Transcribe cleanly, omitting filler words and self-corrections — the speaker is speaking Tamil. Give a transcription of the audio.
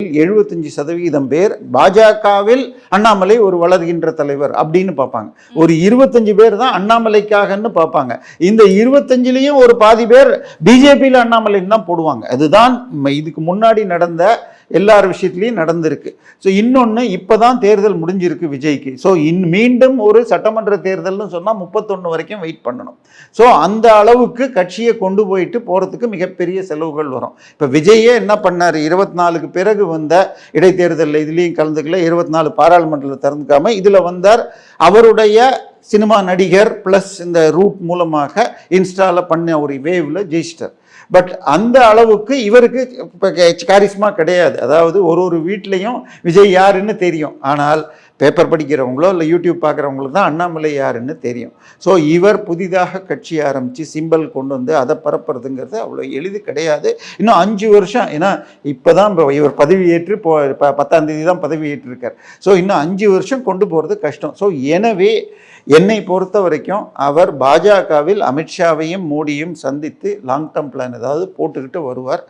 பேரில் 75% பேர் பாஜகவில் அண்ணாமலை ஒரு வளர்கின்ற தலைவர் அப்படின்னு பார்ப்பாங்க. ஒரு 25 பேர் தான் அண்ணாமலைக்காகன்னு பார்ப்பாங்க. இந்த 25லயும் ஒரு பாதி பேர் பிஜேபியில் அண்ணாமலைன்னு தான் போடுவாங்க. அதுதான் இதுக்கு முன்னாடி நடந்த எல்லார் விஷயத்துலையும் நடந்திருக்கு. ஸோ இன்னொன்று, இப்போ தான் தேர்தல் முடிஞ்சிருக்கு விஜய்க்கு. ஸோ மீண்டும் ஒரு சட்டமன்ற தேர்தல்னு சொன்னால் 31 வரைக்கும் வெயிட் பண்ணணும். ஸோ அந்த அளவுக்கு கட்சியை கொண்டு போயிட்டு போகிறதுக்கு மிகப்பெரிய செலவுகள் வரும். இப்போ விஜயே என்ன பண்ணார், 24க்கு பிறகு வந்த இடைத்தேர்தலில் இதுலேயும் கலந்துக்கல, 24 பாராளுமன்றத்தில் திறந்துக்காம இதில் வந்தார். அவருடைய சினிமா நடிகர் ப்ளஸ் இந்த ரூட் மூலமாக இன்ஸ்டாவில் பண்ண ஒரு வேவில் ஜெயிச்சிட்டார். பட் அந்த அளவுக்கு இவருக்கு இப்போ காரிஸ்மா கிடையாது. அதாவது ஒரு வீட்லேயும் விஜய் யாருன்னு தெரியும். ஆனால் பேப்பர் படிக்கிறவங்களோ இல்லை யூடியூப் பார்க்குறவங்களுக்கு தான் அண்ணாமலை யாருன்னு தெரியும். ஸோ இவர் புதிதாக கட்சி ஆரம்பித்து சிம்பல் கொண்டு வந்து அதை பரப்புறதுங்கிறது அவ்வளோ எளிது கிடையாது. இன்னும் 5 வருஷம், ஏன்னா இப்போ தான் இவர் பதவியேற்று 10ஆம் தேதி தான் பதவியேற்றிருக்கார். ஸோ இன்னும் 5 வருஷம் கொண்டு போகிறது கஷ்டம். ஸோ எனவே என்னை பொறுத்த வரைக்கும் அவர் பாஜகவில் அமித்ஷாவையும் மோடியும் சந்தித்து லாங் டேர்ம் பிளான் ஏதாவது போட்டுக்கிட்டு வருவார்.